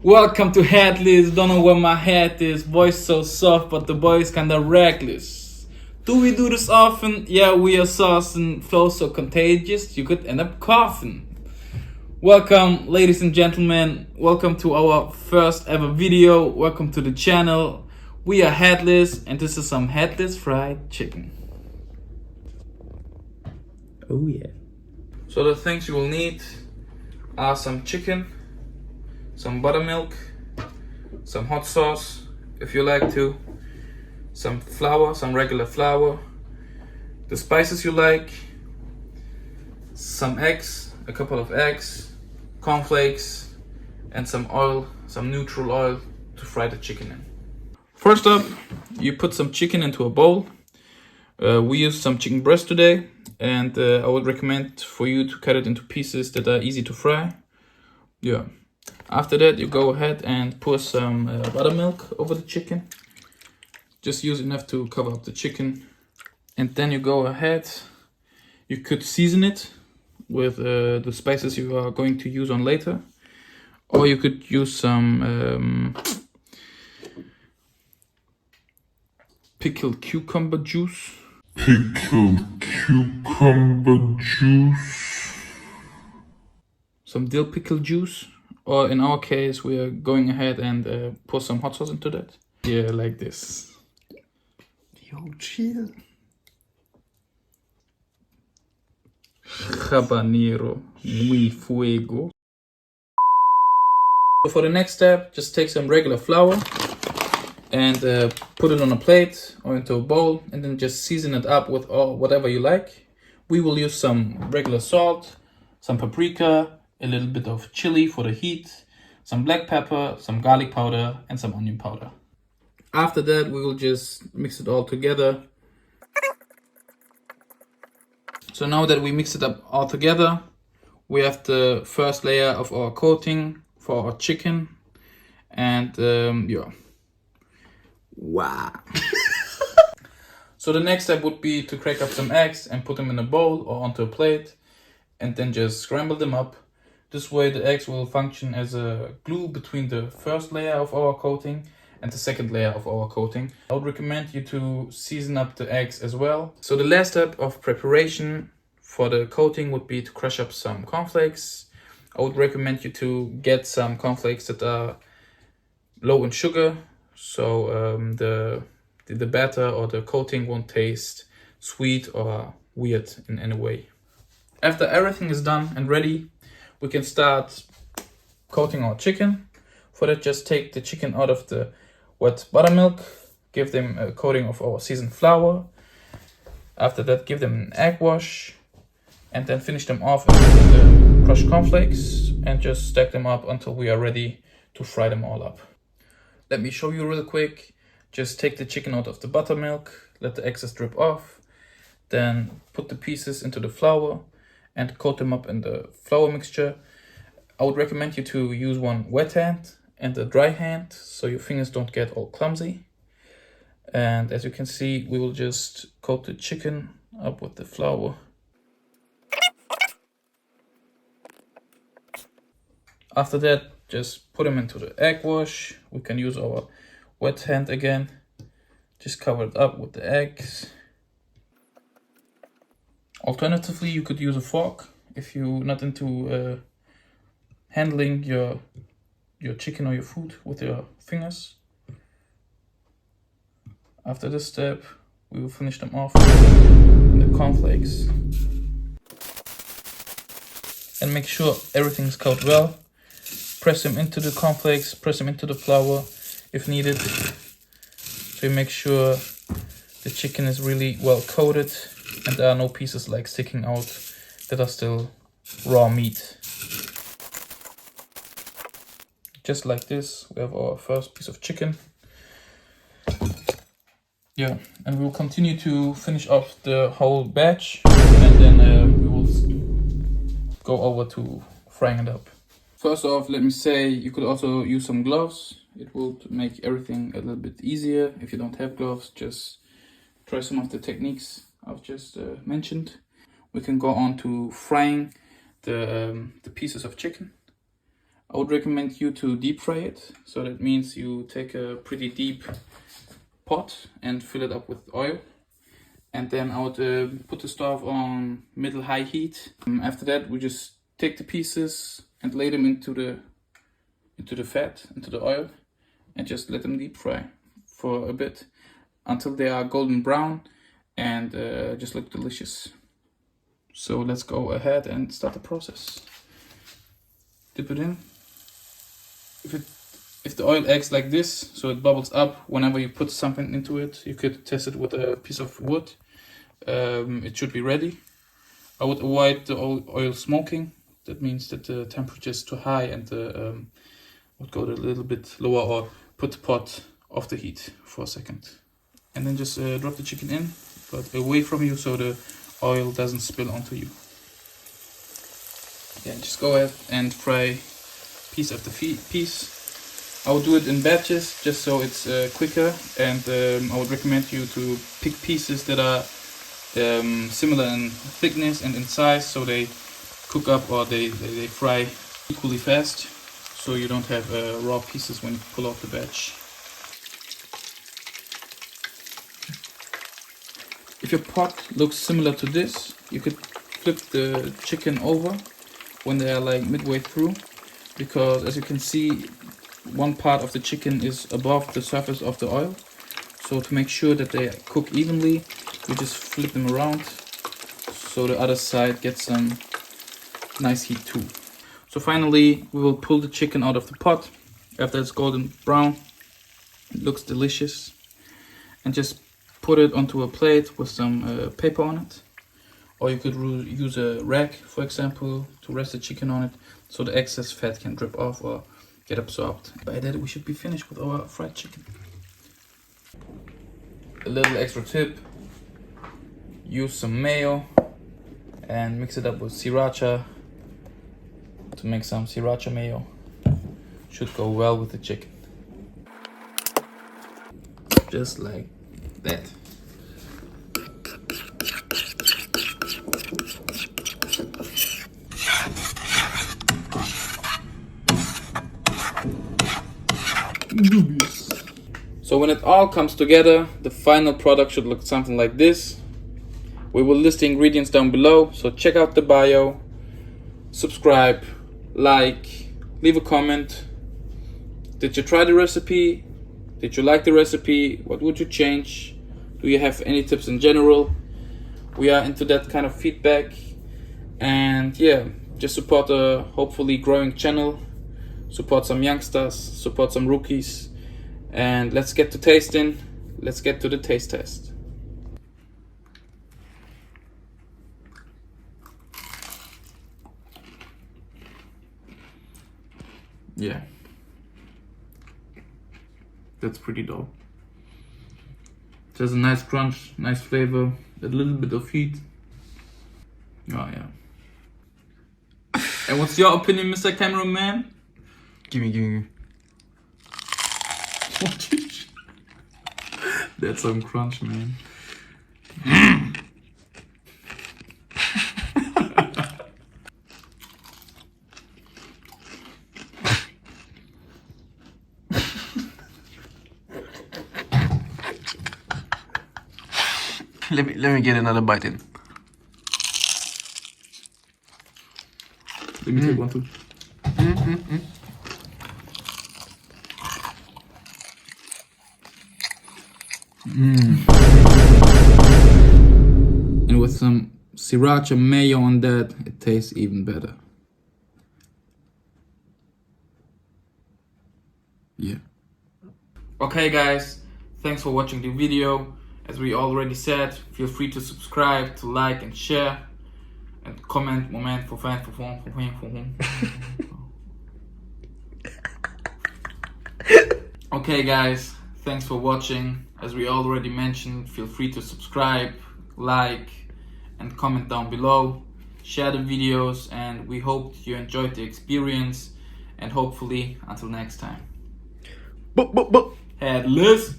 Welcome to Headless. Don't know where my head is. Voice so soft, but the boy's kinda reckless. Do we do this often? Yeah, we are saucing. Flow so contagious, you could end up coughing. Welcome, ladies and gentlemen. Welcome to our first ever video. Welcome to the channel. We are Headless, and this is some Headless fried chicken. Oh yeah. So the things you will need are some chicken, some buttermilk, some hot sauce if you like to, some flour, some regular flour, the spices you like, some eggs, a couple of eggs, cornflakes, and some oil, some neutral oil to fry the chicken in. First up, you put some chicken into a bowl. We used some chicken breast today, and I would recommend for you to cut it into pieces that are easy to fry. Yeah. After that, you go ahead and pour some buttermilk over the chicken. Just use enough to cover up the chicken. And then you go ahead, you could season it with the spices you are going to use on later. Or you could use some pickled cucumber juice. Some dill pickle juice. Or in our case, we are going ahead and pour some hot sauce into that. Yeah, like this. Yo, chill. Habanero, muy fuego. So for the next step, just take some regular flour and put it on a plate or into a bowl, and then just season it up with whatever you like. We will use some regular salt, some paprika, a little bit of chili for the heat, some black pepper, some garlic powder, and some onion powder. After that, we will just mix it all together. So now that we mix it up all together, we have the first layer of our coating for our chicken. And yeah. Wow. So the next step would be to crack up some eggs and put them in a bowl or onto a plate, and then just scramble them up. This way the eggs will function as a glue between the first layer of our coating and the second layer of our coating. I would recommend you to season up the eggs as well. So the last step of preparation for the coating would be to crush up some cornflakes. I would recommend you to get some cornflakes that are low in sugar, so the batter or the coating won't taste sweet or weird in any way. After everything is done and ready, we can start coating our chicken. For that, just take the chicken out of the wet buttermilk, give them a coating of our seasoned flour. After that, give them an egg wash, and then finish them off with the crushed cornflakes and just stack them up until we are ready to fry them all up. Let me show you real quick. Just take the chicken out of the buttermilk, let the excess drip off, then put the pieces into the flour and coat them up in the flour mixture. I would recommend you to use one wet hand and a dry hand so your fingers don't get all clumsy. And as you can see, we will just coat the chicken up with the flour. After that, just put them into the egg wash. We can use our wet hand again. Just cover it up with the eggs. Alternatively, you could use a fork if you're not into handling your chicken or your food with your fingers. After this step, we will finish them off with the cornflakes. And make sure everything's coated well. Press them into the cornflakes, press them into the flour if needed. So you make sure the chicken is really well coated and there are no pieces like sticking out that are still raw meat. Just like this, we have our first piece of chicken. Yeah, and we will continue to finish off the whole batch, and then we will go over to frying it up. First off, let me say you could also use some gloves. It will make everything a little bit easier. If you don't have gloves, just try some of the techniques I've just mentioned. We can go on to frying the pieces of chicken. I would recommend you to deep fry it. So that means you take a pretty deep pot and fill it up with oil. And then I would put the stove on middle-high heat. After that, we just take the pieces and lay them into the fat, into the oil, and just let them deep fry for a bit until they are golden brown and just look delicious. So let's go ahead and start the process. Dip it in. If the oil acts like this, so it bubbles up whenever you put something into it, you could test it with a piece of wood. It should be ready. I would avoid the oil smoking. That means that the temperature is too high, and would go a little bit lower, or put the pot off the heat for a second. And then just drop the chicken in, but away from you so the oil doesn't spill onto you. Yeah, just go ahead and fry piece after piece. I would do it in batches just so it's quicker, and I would recommend you to pick pieces that are similar in thickness and in size, so they cook up or they fry equally fast, so you don't have raw pieces when you pull out the batch. If your pot looks similar to this, you could flip the chicken over when they are like midway through, because as you can see, one part of the chicken is above the surface of the oil. So to make sure that they cook evenly, you just flip them around so the other side gets some nice heat too. So finally, we will pull the chicken out of the pot after it's golden brown. It looks delicious, and just put it onto a plate with some paper on it, or you could use a rag, for example, to rest the chicken on it so the excess fat can drip off or get absorbed. By that, we should be finished with our fried chicken. A little extra tip: use some mayo and mix it up with sriracha to make some sriracha mayo. Should go well with the chicken. Just like that. So when it all comes together, the final product should look something like this. We will list the ingredients down below, so check out the bio, subscribe, like, leave a comment. Did you try the recipe? Did you like the recipe? What would you change? Do you have any tips in general? We are into that kind of feedback. And yeah, just support a hopefully growing channel. Support some youngsters, support some rookies. And let's get to tasting. Let's get to the taste test. Yeah, that's pretty dope. It has a nice crunch, nice flavor, a little bit of heat. Oh yeah. And what's your opinion, Mr. Cameraman? Gimme. That's some crunch, man. Let me get another bite in. Let me take one too. And with some sriracha mayo on that, it tastes even better. Yeah. Okay guys, thanks for watching the video. As we already said, feel free to subscribe, to like and share, and comment. Okay guys, thanks for watching. As we already mentioned, feel free to subscribe, like, and comment down below. Share the videos, and we hope you enjoyed the experience. And hopefully, until next time. Headless.